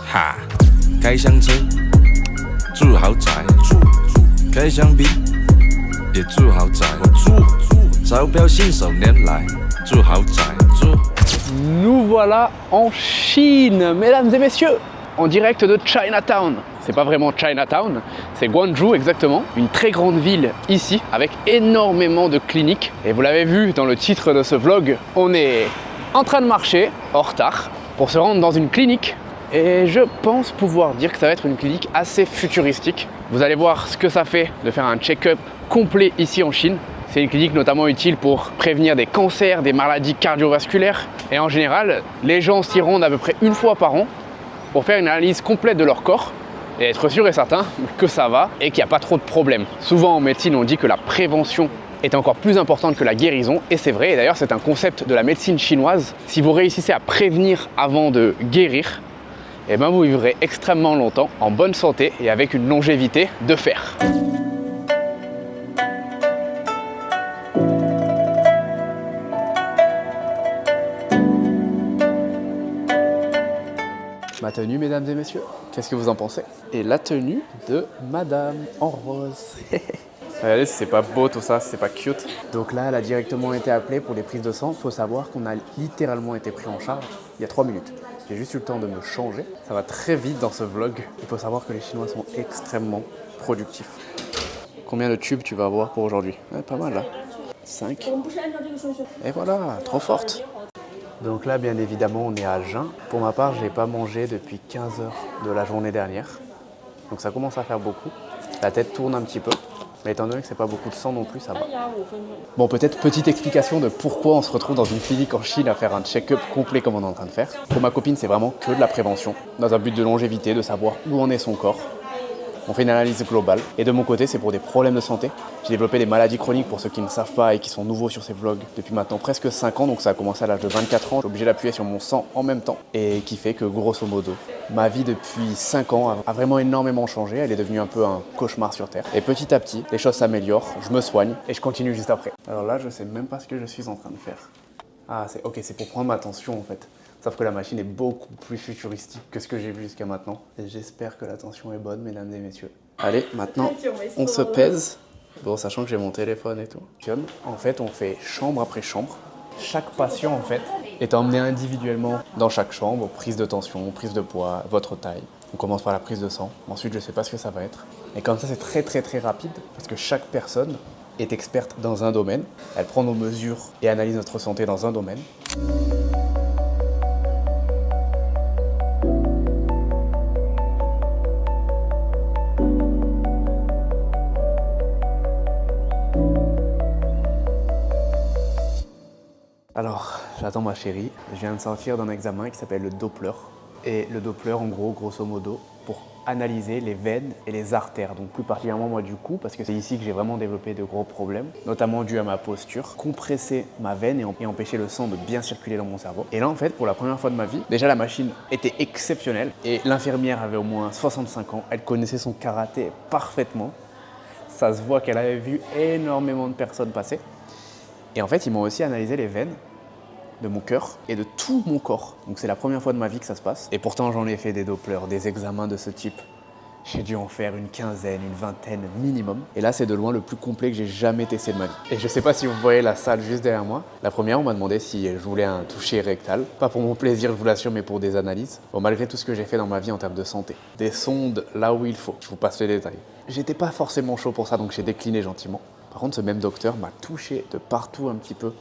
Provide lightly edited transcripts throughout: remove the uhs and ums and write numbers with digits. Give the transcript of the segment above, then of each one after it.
哈，开箱车，住豪宅，开箱 B 也住豪宅，我住，招标信手拈来，住豪宅，住。Nous voilà en Chine, mesdames et messieurs, en direct de Chinatown. C'est pas vraiment Chinatown, c'est Guangzhou exactement, une très grande ville ici avec énormément de cliniques. Et vous l'avez vu dans le titre de ce vlog, on est en train de marcher, en retard, pour se rendre dans une clinique. Et je pense pouvoir dire que ça va être une clinique assez futuristique. Vous allez voir ce que ça fait de faire un check-up complet ici en Chine. C'est une clinique notamment utile pour prévenir des cancers, des maladies cardiovasculaires. Et en général, les gens s'y rendent à peu près une fois par an pour faire une analyse complète de leur corps et être sûr et certain que ça va et qu'il n'y a pas trop de problèmes. Souvent en médecine, on dit que la prévention est encore plus importante que la guérison, et c'est vrai. Et d'ailleurs, c'est un concept de la médecine chinoise. Si vous réussissez à prévenir avant de guérir, eh ben vous vivrez extrêmement longtemps, en bonne santé et avec une longévité de fer. Ma tenue, mesdames et messieurs, qu'est-ce que vous en pensez? Et la tenue de madame en rose. Regardez si c'est pas beau tout ça, si c'est pas cute. Donc là, elle a directement été appelée pour les prises de sang. Il faut savoir qu'on a littéralement été pris en charge il y a 3 minutes. J'ai juste eu le temps de me changer. Ça va très vite dans ce vlog. Il faut savoir que les Chinois sont extrêmement productifs. Combien de tubes tu vas avoir pour aujourd'hui? Ouais, pas mal là. 5. Et voilà, trop forte. Donc là, bien évidemment, on est à jeun. Pour ma part, je n'ai pas mangé depuis 15 heures de la journée dernière. Donc ça commence à faire beaucoup. La tête tourne un petit peu. Mais étant donné que c'est pas beaucoup de sang non plus, ça va. Bon, peut-être petite explication de pourquoi on se retrouve dans une clinique en Chine à faire un check-up complet comme on est en train de faire. Pour ma copine, c'est vraiment que de la prévention, dans un but de longévité, de savoir où en est son corps. On fait une analyse globale. Et de mon côté, c'est pour des problèmes de santé. J'ai développé des maladies chroniques pour ceux qui ne savent pas et qui sont nouveaux sur ces vlogs depuis maintenant presque 5 ans. Donc ça a commencé à l'âge de 24 ans. J'ai obligé d'appuyer sur mon sang en même temps. Et qui fait que grosso modo, ma vie depuis 5 ans a vraiment énormément changé. Elle est devenue un peu un cauchemar sur Terre. Et petit à petit, les choses s'améliorent. Je me soigne et je continue juste après. Alors là, je sais même pas ce que je suis en train de faire. Ah, c'est pour prendre ma tension en fait. Sauf que la machine est beaucoup plus futuristique que ce que j'ai vu jusqu'à maintenant. Et j'espère que la tension est bonne, mesdames et messieurs. Allez, maintenant, on se pèse. Bon, sachant que j'ai mon téléphone et tout. En fait, on fait chambre après chambre. Chaque patient, en fait, est emmené individuellement dans chaque chambre. Prise de tension, prise de poids, votre taille. On commence par la prise de sang. Ensuite, je sais pas ce que ça va être. Et comme ça, c'est très très très rapide. Parce que chaque personne est experte dans un domaine. Elle prend nos mesures et analyse notre santé dans un domaine. Alors, j'attends ma chérie. Je viens de sortir d'un examen qui s'appelle le Doppler. Et le Doppler, en gros, grosso modo, pour analyser les veines et les artères. Donc plus particulièrement moi du cou, parce que c'est ici que j'ai vraiment développé de gros problèmes, notamment dû à ma posture. Compresser ma veine et empêcher le sang de bien circuler dans mon cerveau. Et là, en fait, pour la première fois de ma vie, déjà la machine était exceptionnelle. Et l'infirmière avait au moins 65 ans. Elle connaissait son karaté parfaitement. Ça se voit qu'elle avait vu énormément de personnes passer. Et en fait, ils m'ont aussi analysé les veines de mon cœur et de tout mon corps. Donc c'est la première fois de ma vie que ça se passe. Et pourtant, j'en ai fait des Dopplers, des examens de ce type. J'ai dû en faire une quinzaine, une vingtaine minimum. Et là, c'est de loin le plus complet que j'ai jamais testé de ma vie. Et je sais pas si vous voyez la salle juste derrière moi. La première, on m'a demandé si je voulais un toucher rectal. Pas pour mon plaisir, je vous l'assure, mais pour des analyses. Bon, malgré tout ce que j'ai fait dans ma vie en termes de santé. Des sondes là où il faut. Je vous passe les détails. J'étais pas forcément chaud pour ça, donc j'ai décliné gentiment. Par contre, ce même docteur m'a touché de partout un petit peu,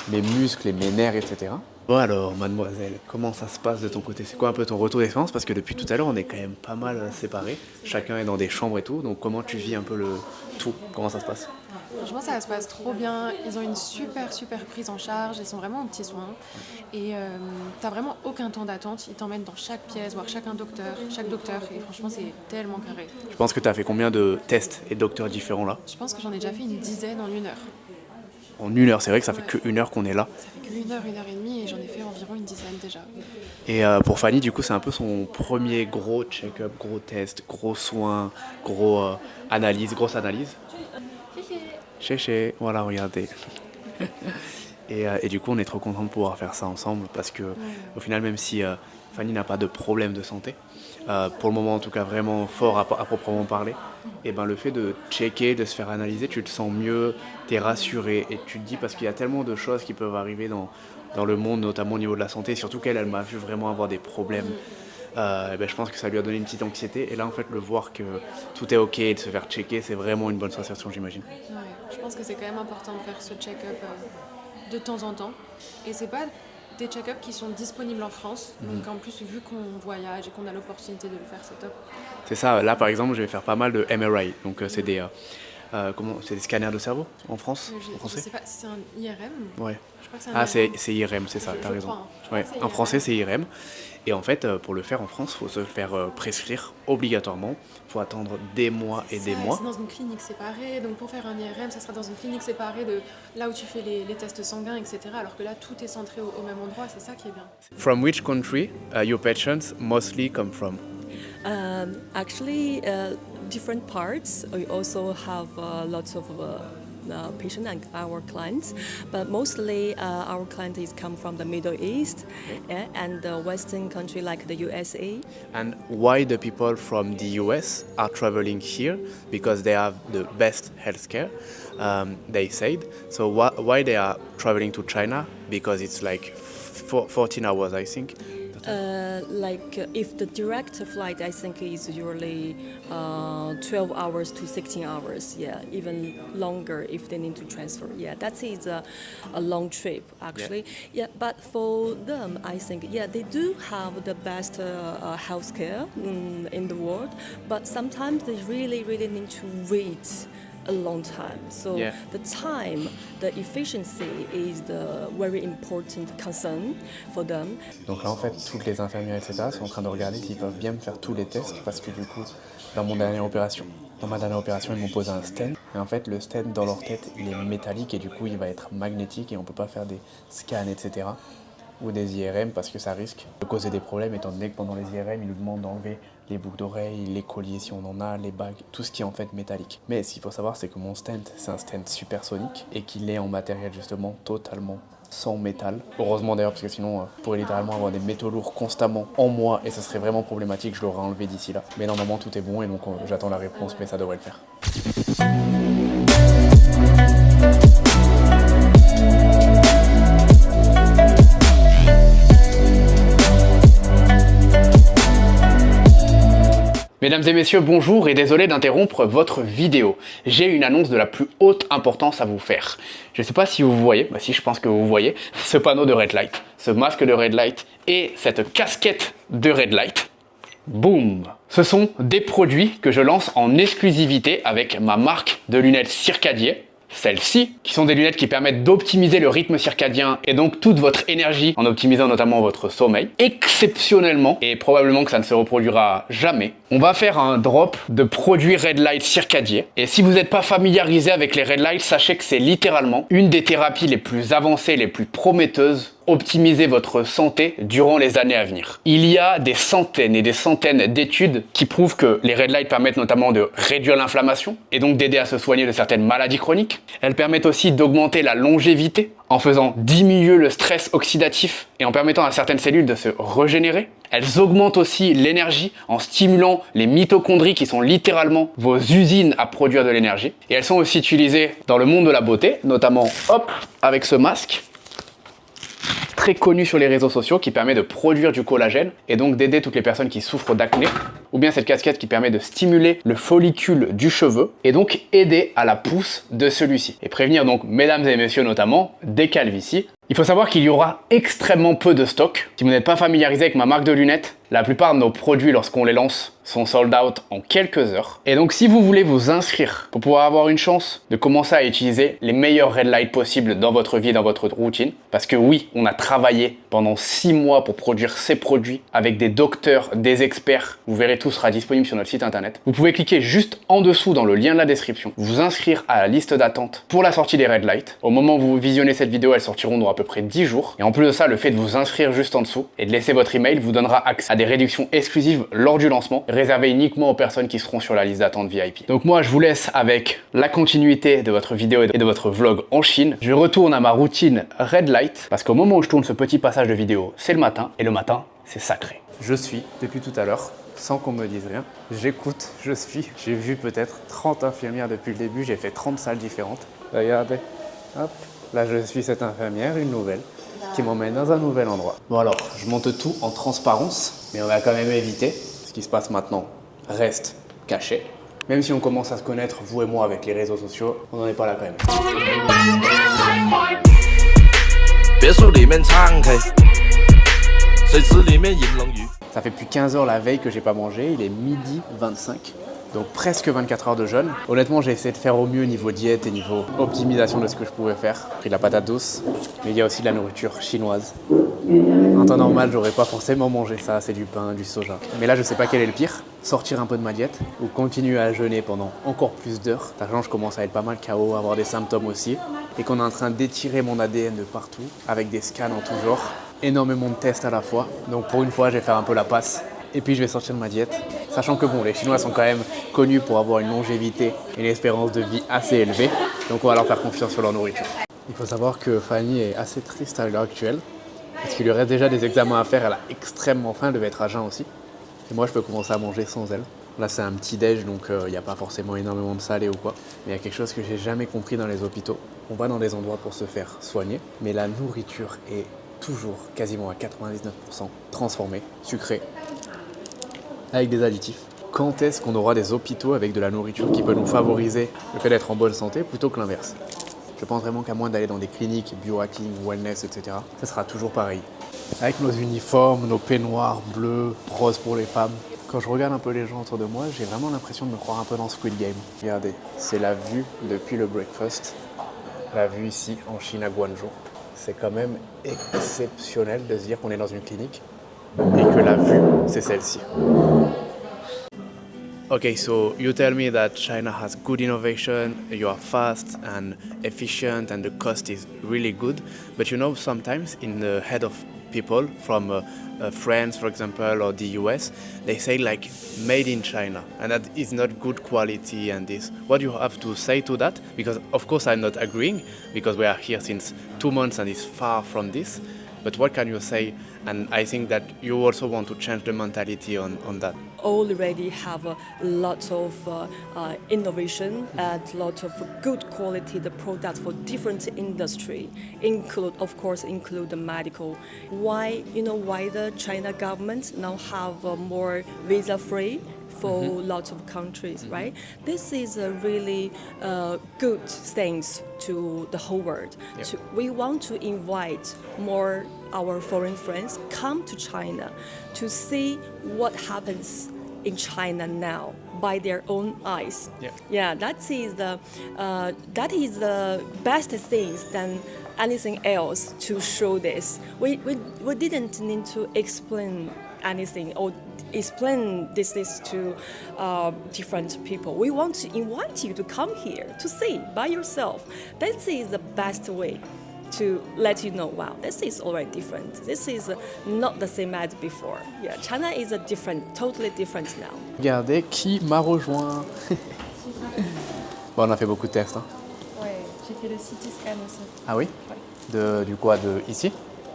mes muscles et mes nerfs, etc. Bon alors, mademoiselle, comment ça se passe de ton côté? C'est quoi un peu ton retour d'expérience? Parce que depuis tout à l'heure, on est quand même pas mal séparés. Chacun est dans des chambres et tout, donc comment tu vis un peu le tout? Comment ça se passe? Franchement, ça se passe trop bien. Ils ont une super prise en charge. Ils sont vraiment aux petits soins. Et t'as vraiment aucun temps d'attente. Ils t'emmènent dans chaque pièce, voir chaque docteur. Et franchement, c'est tellement carré. Je pense que tu as fait combien de tests et de docteurs différents là? Je pense que j'en ai déjà fait une dizaine en 1 heure. En 1 heure, c'est vrai que ça fait que 1 heure qu'on est là. Ça fait que 1 heure et demie, et j'en ai fait environ une dizaine déjà. Et pour Fanny, du coup, c'est un peu son premier gros check-up, gros test, gros soin, grosse analyse. Chéché, voilà, regardez. Et du coup, on est trop content de pouvoir faire ça ensemble parce que, au final, même si Fanny n'a pas de problème de santé, pour le moment en tout cas vraiment fort à proprement parler, et ben le fait de checker, de se faire analyser, tu te sens mieux, t'es rassuré et tu te dis parce qu'il y a tellement de choses qui peuvent arriver dans le monde, notamment au niveau de la santé, surtout qu'elle m'a vu vraiment avoir des problèmes. Et ben, je pense que ça lui a donné une petite anxiété et là en fait le voir que tout est ok et de se faire checker, c'est vraiment une bonne sensation, j'imagine. Ouais, je pense que c'est quand même important de faire ce check-up de temps en temps. Et c'est pas des check-ups qui sont disponibles en France. Donc en plus, vu qu'on voyage et qu'on a l'opportunité de le faire, c'est top. C'est ça, là par exemple je vais faire pas mal de MRI, donc c'est des scanners de cerveau en France, en Je français. sais pas si c'est un IRM. Ouais. Je crois que c'est un Ah, IRM. c'est IRM, c'est ça, Je t'as raison. crois, hein. Je crois Ouais, que c'est en IRM. français, c'est IRM. Et en fait, pour le faire en France, il faut se le faire prescrire obligatoirement. Il faut attendre des mois et des mois. C'est dans une clinique séparée. Donc pour faire un IRM, ça sera dans une clinique séparée de là où tu fais les tests sanguins, etc. Alors que là, tout est centré au même endroit. C'est ça qui est bien. From which country your patients mostly come from? Actually, different parts. We also have lots of patients and our clients, but mostly our client is come from the Middle East and the Western country like the USA. And why the people from the US are traveling here? Because they have the best healthcare, they said. So why they are traveling to China? Because it's like 14 hours, I think. If the direct flight, I think is usually 12 hours to 16 hours. Yeah, even longer if they need to transfer. Yeah, that is a long trip actually. Yeah, but for them, I think they do have the best healthcare in the world. But sometimes they really need to wait a long time. So the time, the efficiency is the very important concern for them. Donc là en fait toutes les infirmières etc sont en train de regarder s'ils peuvent bien me faire tous les tests parce que du coup dans ma dernière opération ils m'ont posé un stent et en fait le stent dans leur tête il est métallique et du coup il va être magnétique et on peut pas faire des scans etc ou des IRM parce que ça risque de causer des problèmes étant donné que pendant les IRM ils nous demandent d'enlever les boucles d'oreilles, les colliers si on en a, les bagues, tout ce qui est en fait métallique. Mais ce qu'il faut savoir c'est que mon stent c'est un stent supersonique et qu'il est en matériel justement totalement sans métal. Heureusement d'ailleurs parce que sinon je pourrais littéralement avoir des métaux lourds constamment en moi et ça serait vraiment problématique, je l'aurais enlevé d'ici là. Mais normalement tout est bon et donc j'attends la réponse mais ça devrait le faire. Mesdames et messieurs, bonjour et désolé d'interrompre votre vidéo. J'ai une annonce de la plus haute importance à vous faire. Je ne sais pas si vous voyez, si je pense que vous voyez, ce panneau de Red Light, ce masque de Red Light et cette casquette de Red Light. Boum! Ce sont des produits que je lance en exclusivité avec ma marque de lunettes Circadier. Celles-ci, qui sont des lunettes qui permettent d'optimiser le rythme circadien et donc toute votre énergie en optimisant notamment votre sommeil. Exceptionnellement, et probablement que ça ne se reproduira jamais, on va faire un drop de produits Red Light Circadier. Et si vous n'êtes pas familiarisé avec les Red Light, sachez que c'est littéralement une des thérapies les plus avancées, les plus prometteuses. Optimiser votre santé durant les années à venir. Il y a des centaines et des centaines d'études qui prouvent que les Red Light permettent notamment de réduire l'inflammation et donc d'aider à se soigner de certaines maladies chroniques. Elles permettent aussi d'augmenter la longévité en faisant diminuer le stress oxydatif et en permettant à certaines cellules de se régénérer. Elles augmentent aussi l'énergie en stimulant les mitochondries qui sont littéralement vos usines à produire de l'énergie. Et elles sont aussi utilisées dans le monde de la beauté, notamment avec ce masque. Très connu sur les réseaux sociaux qui permet de produire du collagène et donc d'aider toutes les personnes qui souffrent d'acné, ou bien cette casquette qui permet de stimuler le follicule du cheveu et donc aider à la pousse de celui-ci et prévenir donc mesdames et messieurs notamment des calvities. Il faut savoir qu'il y aura extrêmement peu de stock. Si vous n'êtes pas familiarisé avec ma marque de lunettes, la plupart de nos produits lorsqu'on les lance sont sold out en quelques heures. Et donc si vous voulez vous inscrire pour pouvoir avoir une chance de commencer à utiliser les meilleurs Red Light possibles dans votre vie, dans votre routine, parce que oui, on a travaillé pendant 6 mois pour produire ces produits avec des docteurs, des experts, vous verrez tout sera disponible sur notre site internet. Vous pouvez cliquer juste en dessous dans le lien de la description, vous inscrire à la liste d'attente pour la sortie des Red Light. Au moment où vous visionnez cette vidéo, elles sortiront dans à peu près 10 jours. Et en plus de ça, le fait de vous inscrire juste en dessous et de laisser votre email vous donnera accès à des réductions exclusives lors du lancement, réservées uniquement aux personnes qui seront sur la liste d'attente VIP. Donc moi, je vous laisse avec la continuité de votre vidéo et de votre vlog en Chine. Je retourne à ma routine Red Light parce qu'au moment où je tourne ce petit passage de vidéo, c'est le matin et le matin, c'est sacré. Je suis, depuis tout à l'heure, sans qu'on me dise rien, j'écoute, je suis. J'ai vu peut-être 30 infirmières depuis le début, j'ai fait 30 salles différentes. Regardez, hop, là je suis cette infirmière, une nouvelle, qui m'emmène dans un nouvel endroit. Bon alors, je monte tout en transparence, mais on va quand même éviter. Ce qui se passe maintenant reste caché. Même si on commence à se connaître, vous et moi, avec les réseaux sociaux, on n'en est pas là quand même. 别墅里面唱 K， 水池里面饮龙鱼。 Ça fait plus 15 heures la veille que j'ai pas mangé, il est midi 25. Donc presque 24 heures de jeûne. Honnêtement, j'ai essayé de faire au mieux niveau diète et niveau optimisation de ce que je pouvais faire. J'ai pris de la patate douce, mais il y a aussi de la nourriture chinoise. En temps normal, j'aurais pas forcément mangé ça, c'est du pain, du soja. Mais là, je sais pas quel est le pire, sortir un peu de ma diète ou continuer à jeûner pendant encore plus d'heures. Sachant que je commence à être pas mal KO, à avoir des symptômes aussi. Et qu'on est en train d'étirer mon ADN de partout, avec des scans en tout genre. Énormément de tests à la fois. Donc pour une fois, je vais faire un peu la passe. Et puis je vais sortir de ma diète, sachant que bon, les Chinois sont quand même connus pour avoir une longévité et une espérance de vie assez élevée, donc on va leur faire confiance sur leur nourriture. Il faut savoir que Fanny est assez triste à l'heure actuelle, parce qu'il lui reste déjà des examens à faire, elle a extrêmement faim, elle devait être à jeun aussi. Et moi je peux commencer à manger sans elle. Là c'est un petit déj, donc il n'y a pas forcément énormément de salé ou quoi. Mais il y a quelque chose que j'ai jamais compris dans les hôpitaux. On va dans des endroits pour se faire soigner, mais la nourriture est toujours, quasiment à 99%, transformée, sucrée, avec des additifs. Quand est-ce qu'on aura des hôpitaux avec de la nourriture qui peut nous favoriser le fait d'être en bonne santé plutôt que l'inverse? Je pense vraiment qu'à moins d'aller dans des cliniques, biohacking, wellness, etc., ça sera toujours pareil. Avec nos uniformes, nos peignoirs bleus, roses pour les femmes. Quand je regarde un peu les gens autour de moi, j'ai vraiment l'impression de me croire un peu dans Squid Game. Regardez, c'est la vue depuis le breakfast. La vue ici, en Chine, à Guangzhou. C'est quand même exceptionnel de se dire qu'on est dans une clinique et que la vue, c'est celle-ci. Okay, so you tell me that China has good innovation, you are fast and efficient and the cost is really good, but you know sometimes in the head of people from France, for example, or the US, they say like made in China and that is not good quality and this. What do you have to say to that? Because of course I'm not agreeing because we are here since 2 months and it's far from this. But what can you say? And I think that you also want to change the mentality on that. Already have a lot of innovation and a lot of good quality the products for different industry, include the medical. Why the China government now have more visa free for lots of countries, right? This is a really good things to the whole world. Yep. We want to invite more our foreign friends come to China to see what happens in China now by their own eyes. Yeah, that is the best thing than anything else to show this. We didn't need to explain anything or explain this to different people. We want to invite you to come here to see by yourself. That is the best way to let you know, wow, this is already different. This is not the same as before. Yeah, China is totally different now. Regardez qui m'a rejoint. Bon, on a fait beaucoup de tests. Hein. Ouais, j'ai fait le CT scan aussi. Ah oui? Ouais. Du quoi? De ici?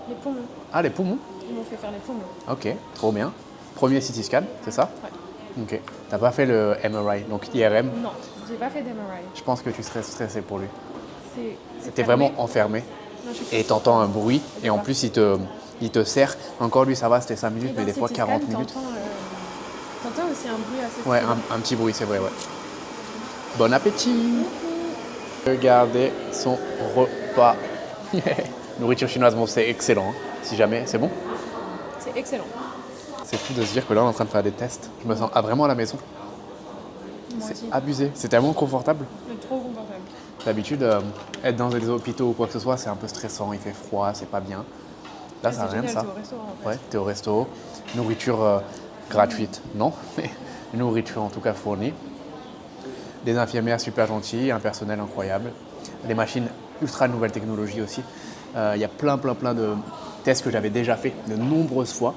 Les poumons. Ah, les poumons? Ils m'ont fait faire les poumons. Ok, trop bien. Premier CT scan, c'est ça? Ouais. Ok. T'as pas fait le MRI, donc IRM? Non, j'ai pas fait d'MRI. Je pense que tu serais stressé pour lui. C'était vraiment enfermé. Non, Et t'entends un bruit, et en plus il te serre. Encore lui ça va, c'était 5 minutes, mais des fois 40 minutes. T'entends aussi un bruit assez Ouais, strident. un petit bruit, c'est vrai, ouais. Bon appétit! Regardez son repas. Nourriture chinoise, bon c'est excellent, hein. Si jamais, c'est bon? C'est excellent. C'est fou de se dire que là on est en train de faire des tests. Je me sens vraiment à la maison. Moi C'est aussi. abusé, c'est tellement confortable. C'est trop confortable. D'habitude, être dans des hôpitaux ou quoi que ce soit, c'est un peu stressant, il fait froid, c'est pas bien. Là, ça n'a rien de ça. T'es au restaurant en fait. Ouais, t'es au resto, nourriture gratuite, non, mais nourriture en tout cas fournie. Des infirmières super gentilles, un personnel incroyable, des machines ultra nouvelle technologie aussi. Il y a plein de tests que j'avais déjà fait de nombreuses fois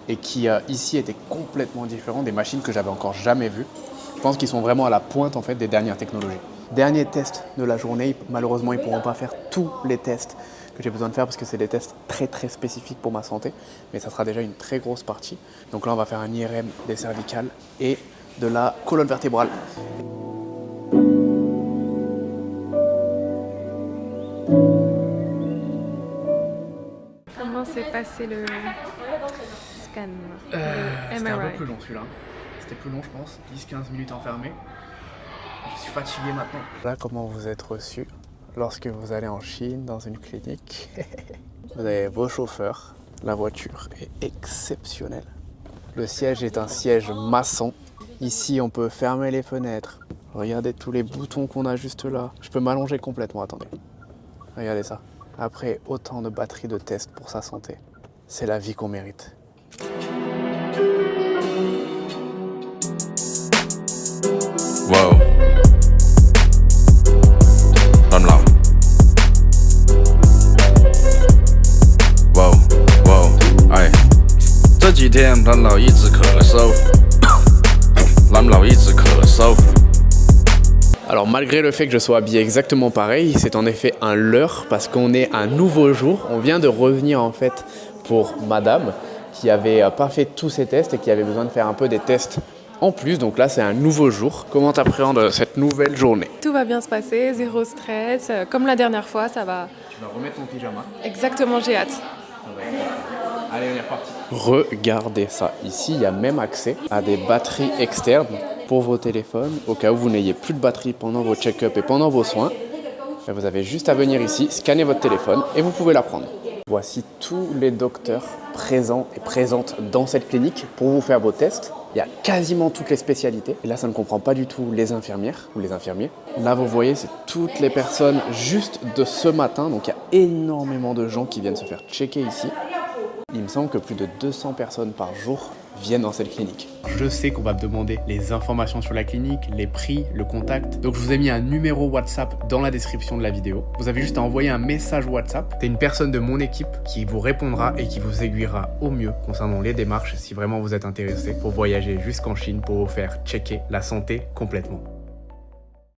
et qui ici étaient complètement différents, des machines que j'avais encore jamais vues. Je pense qu'ils sont vraiment à la pointe en fait des dernières technologies. Dernier test de la journée, malheureusement ils ne pourront pas faire tous les tests que j'ai besoin de faire parce que c'est des tests très spécifiques pour ma santé, mais ça sera déjà une très grosse partie. Donc là on va faire un IRM des cervicales et de la colonne vertébrale. Comment s'est passé le scan, le C'était un peu MRI? plus long celui-là. C'était plus long je pense, 10-15 minutes enfermé. Je suis fatigué maintenant. Voilà comment vous êtes reçu lorsque vous allez en Chine dans une clinique. Vous avez vos chauffeurs. La voiture est exceptionnelle. Le siège est un siège maçon. Ici, on peut fermer les fenêtres. Regardez tous les boutons qu'on a juste là. Je peux m'allonger complètement, attendez. Regardez ça. Après autant de batteries de tests pour sa santé, c'est la vie qu'on mérite. Wow. Lâm lòng. Wow, wow, 哎，这几天蓝老一直咳嗽，蓝老一直咳嗽。 Alors malgré le fait que je sois habillé exactement pareil, c'est en effet un leurre parce qu'on est un nouveau jour. On vient de revenir en fait pour madame qui avait pas fait tous ses tests et qui avait besoin de faire un peu des tests en plus. Donc là c'est un nouveau jour. Comment t'appréhendes cette nouvelle journée? Tout va bien se passer, zéro stress. Comme la dernière fois, ça va. Tu vas remettre ton pyjama. Exactement, j'ai hâte. Allez, on est reparti. Regardez ça. Ici, il y a même accès à des batteries externes pour vos téléphones. Au cas où vous n'ayez plus de batterie pendant vos check-up et pendant vos soins, vous avez juste à venir ici, scanner votre téléphone et vous pouvez la prendre. Voici tous les docteurs présents et présentes dans cette clinique pour vous faire vos tests. Il y a quasiment toutes les spécialités. Et là, ça ne comprend pas du tout les infirmières ou les infirmiers. Là, vous voyez, c'est toutes les personnes juste de ce matin. Donc, il y a énormément de gens qui viennent se faire checker ici. Il me semble que plus de 200 personnes par jour viennent dans cette clinique. Je sais qu'on va me demander les informations sur la clinique, les prix, le contact. Donc je vous ai mis un numéro WhatsApp dans la description de la vidéo. Vous avez juste à envoyer un message WhatsApp. C'est une personne de mon équipe qui vous répondra et qui vous aiguillera au mieux concernant les démarches si vraiment vous êtes intéressé pour voyager jusqu'en Chine pour vous faire checker la santé complètement.